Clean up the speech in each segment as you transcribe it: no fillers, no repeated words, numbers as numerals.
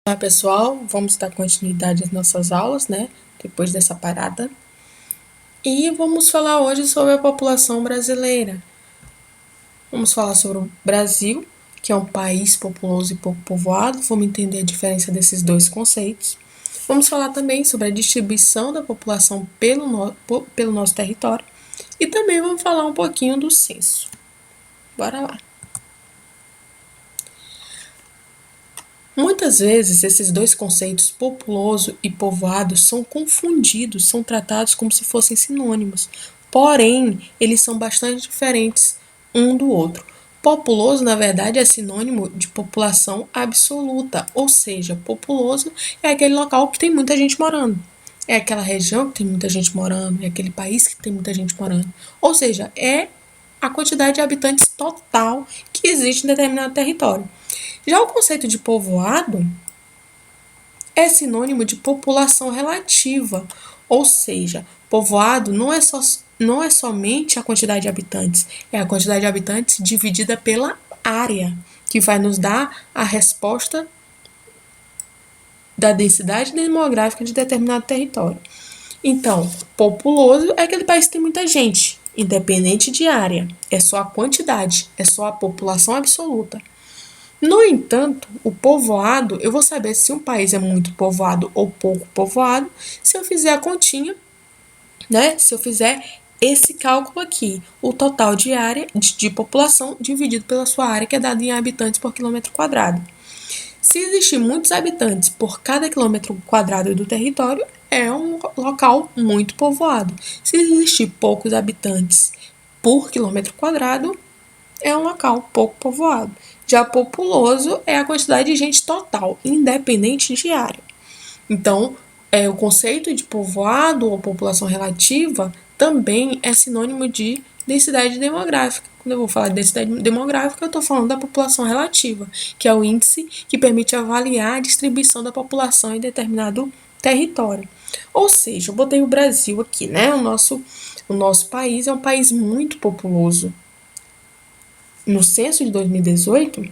Olá pessoal, vamos dar continuidade às nossas aulas, né? Depois dessa parada. E vamos falar hoje sobre a população brasileira. Vamos falar sobre o Brasil, que é um país populoso e pouco povoado. Vamos entender a diferença desses dois conceitos. Vamos falar também sobre a distribuição da população pelo nosso território. E também vamos falar um pouquinho do censo. Bora lá! Muitas vezes esses dois conceitos, populoso e povoado, são confundidos, são tratados como se fossem sinônimos. Porém, eles são bastante diferentes um do outro. Populoso, na verdade, é sinônimo de população absoluta, ou seja, populoso é aquele local que tem muita gente morando. É aquela região que tem muita gente morando, é aquele país que tem muita gente morando. Ou seja, é a quantidade de habitantes total que existe em determinado território. Já o conceito de povoado é sinônimo de população relativa, ou seja, povoado não é somente a quantidade de habitantes, é a quantidade de habitantes dividida pela área, que vai nos dar a resposta da densidade demográfica de determinado território. Então, populoso é aquele país que tem muita gente, independente de área, é só a quantidade, é só a população absoluta. No entanto, o povoado, eu vou saber se um país é muito povoado ou pouco povoado se eu fizer a continha, né? Se eu fizer esse cálculo aqui, o total de área de população dividido pela sua área, que é dado em habitantes por quilômetro quadrado. Se existir muitos habitantes por cada quilômetro quadrado do território, é um local muito povoado. Se existir poucos habitantes por quilômetro quadrado, é um local pouco povoado. Já populoso é a quantidade de gente total, independente de área. Então, o conceito de povoado ou população relativa também é sinônimo de densidade demográfica. Quando eu vou falar de densidade demográfica, eu estou falando da população relativa, que é o índice que permite avaliar a distribuição da população em determinado território. Ou seja, eu botei o Brasil aqui, né? O nosso país é um país muito populoso. No censo de 2018,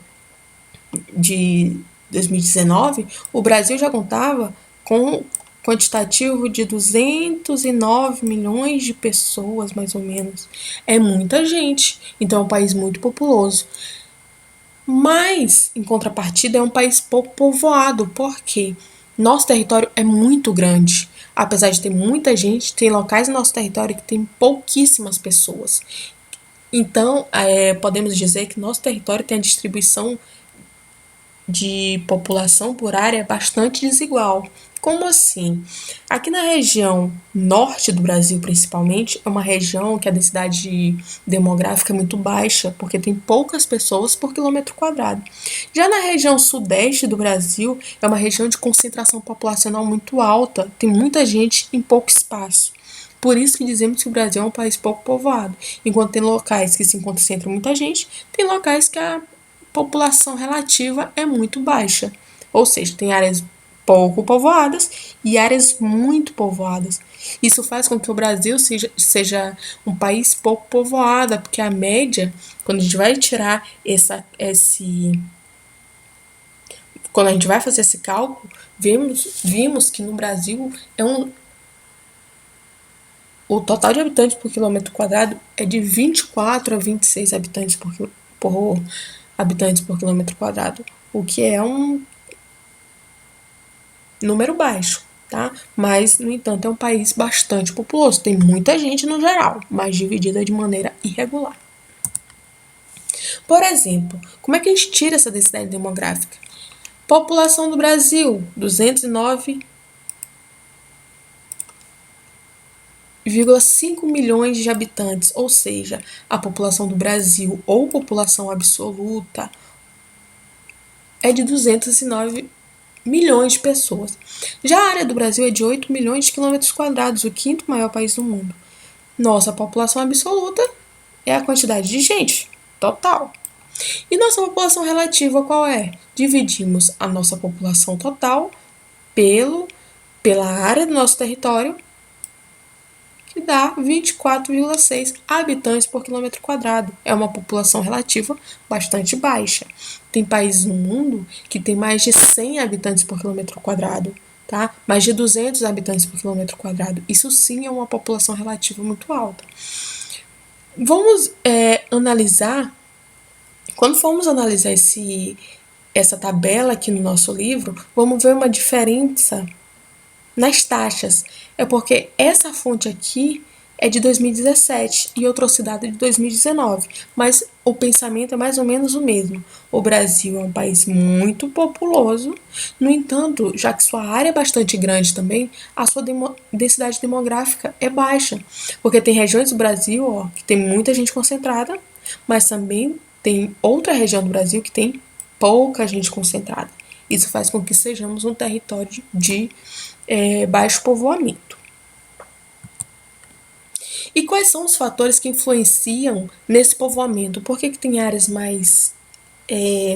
de 2019, o Brasil já contava com quantitativo de 209 milhões de pessoas, mais ou menos. É muita gente, então é um país muito populoso. Mas, em contrapartida, é um país pouco povoado, porque nosso território é muito grande. Apesar de ter muita gente, tem locais no nosso território que tem pouquíssimas pessoas. Então, podemos dizer que nosso território tem a distribuição de população por área bastante desigual. Como assim? Aqui na região norte do Brasil, principalmente, é uma região que a densidade demográfica é muito baixa, porque tem poucas pessoas por quilômetro quadrado. Já na região sudeste do Brasil, é uma região de concentração populacional muito alta, tem muita gente em pouco espaço. Por isso que dizemos que o Brasil é um país pouco povoado. Enquanto tem locais que se concentram muita gente, tem locais que a população relativa é muito baixa. Ou seja, tem áreas pouco povoadas e áreas muito povoadas. Isso faz com que o Brasil seja um país pouco povoado, porque a média, quando a gente vai tirar quando a gente vai fazer esse cálculo, vimos que no Brasil o total de habitantes por quilômetro quadrado é de 24 a 26 habitantes por quilômetro quadrado, o que é um número baixo, tá? Mas, no entanto, é um país bastante populoso. Tem muita gente no geral, mas dividida de maneira irregular. Por exemplo, como é que a gente tira essa densidade demográfica? População do Brasil, 209,5 milhões de habitantes, ou seja, a população do Brasil ou população absoluta é de 209 milhões de pessoas. Já a área do Brasil é de 8 milhões de quilômetros quadrados, o quinto maior país do mundo. Nossa população absoluta é a quantidade de gente total. E nossa população relativa qual é? Dividimos a nossa população total pela área do nosso território que dá 24,6 habitantes por quilômetro quadrado. É uma população relativa bastante baixa. Tem países no mundo que tem mais de 100 habitantes por quilômetro quadrado, tá? Mais de 200 habitantes por quilômetro quadrado. Isso sim é uma população relativa muito alta. Vamos analisar, quando formos analisar essa tabela aqui no nosso livro, vamos ver uma diferença nas taxas. É porque essa fonte aqui é de 2017 e eu trouxe dado de 2019, mas o pensamento é mais ou menos o mesmo. O Brasil é um país muito populoso, no entanto, já que sua área é bastante grande também, a sua densidade demográfica é baixa, porque tem regiões do Brasil que tem muita gente concentrada, mas também tem outra região do Brasil que tem pouca gente concentrada. Isso faz com que sejamos um território de baixo povoamento. E quais são os fatores que influenciam nesse povoamento? Por que tem áreas mais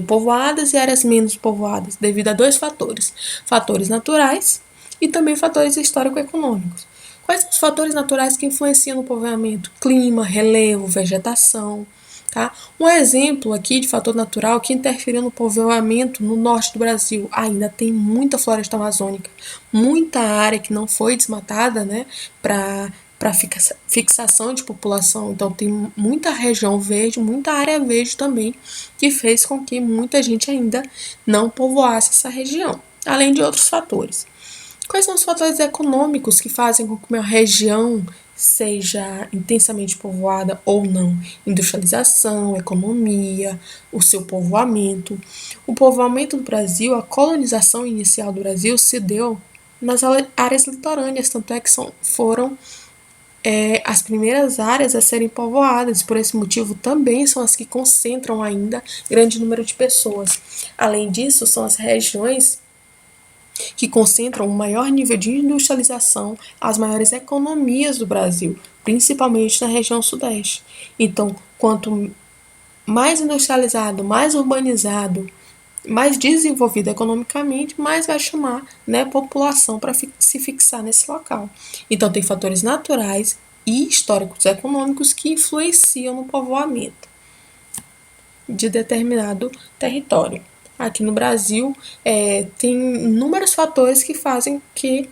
povoadas e áreas menos povoadas? Devido a dois fatores: fatores naturais e também fatores histórico-econômicos. Quais são os fatores naturais que influenciam no povoamento? Clima, relevo, vegetação. Tá? Um exemplo aqui de fator natural que interferiu no povoamento no norte do Brasil: ainda tem muita floresta amazônica, muita área que não foi desmatada, né, para fixação de população. Então tem muita região verde, muita área verde também, que fez com que muita gente ainda não povoasse essa região, além de outros fatores. Quais são os fatores econômicos que fazem com que uma região seja intensamente povoada ou não? Industrialização, economia, o seu povoamento. O povoamento do Brasil, a colonização inicial do Brasil se deu nas áreas litorâneas, tanto é que foram as primeiras áreas a serem povoadas. Por esse motivo, também são as que concentram ainda grande número de pessoas. Além disso, são as regiões que concentram o maior nível de industrialização, as maiores economias do Brasil, principalmente na região sudeste. Então, quanto mais industrializado, mais urbanizado, mais desenvolvido economicamente, mais vai chamar, né, população para se fixar nesse local. Então, tem fatores naturais e históricos econômicos que influenciam no povoamento de determinado território. Aqui no Brasil, tem inúmeros fatores que fazem que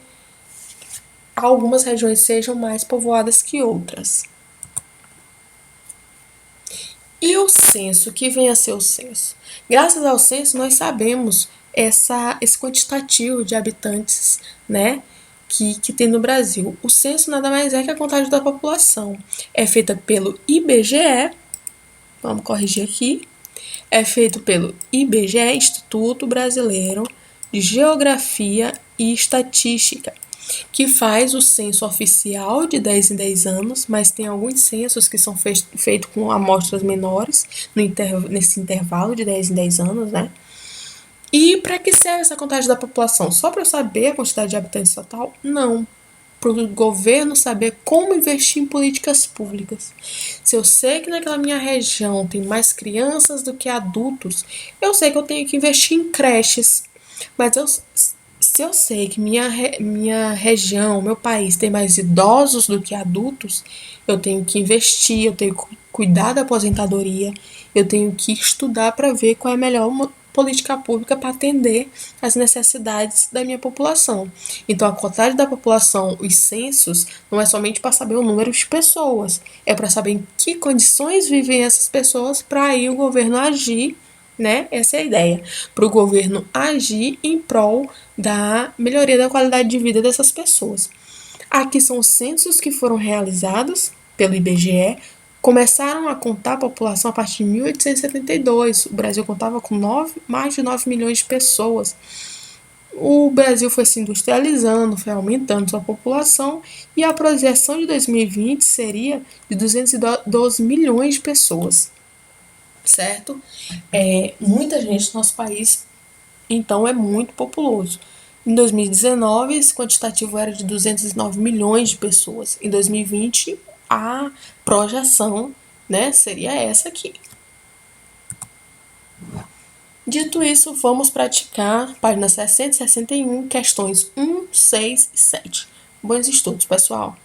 algumas regiões sejam mais povoadas que outras. E o censo, que vem a ser o censo? Graças ao censo, nós sabemos esse quantitativo de habitantes, né, que tem no Brasil. O censo nada mais é que a contagem da população. É feita pelo IBGE, vamos corrigir aqui, é feito pelo IBGE, Instituto Brasileiro de Geografia e Estatística, que faz o censo oficial de 10 em 10 anos, mas tem alguns censos que são feitos com amostras menores nesse intervalo de 10 em 10 anos, né? E para que serve essa contagem da população? Só para eu saber a quantidade de habitantes total? Não. Para o governo saber como investir em políticas públicas. Se eu sei que naquela minha região tem mais crianças do que adultos, eu sei que eu tenho que investir em creches. Mas se eu sei que minha região, meu país tem mais idosos do que adultos, eu tenho que investir, eu tenho que cuidar da aposentadoria, eu tenho que estudar para ver qual é a melhor política pública para atender às necessidades da minha população. Então, a contagem da população, os censos, não é somente para saber o número de pessoas, é para saber em que condições vivem essas pessoas para aí o governo agir, né? Essa é a ideia, para o governo agir em prol da melhoria da qualidade de vida dessas pessoas. Aqui são os censos que foram realizados pelo IBGE. Começaram a contar a população a partir de 1872. O Brasil contava com mais de 9 milhões de pessoas. O Brasil foi se industrializando, foi aumentando sua população e a projeção de 2020 seria de 212 milhões de pessoas, certo? Muita gente no nosso país, então, é muito populoso. Em 2019, esse quantitativo era de 209 milhões de pessoas. Em 2020, a projeção, né, seria essa aqui. Dito isso, vamos praticar página 60 e 61, questões 1, 6 e 7. Bons estudos, pessoal!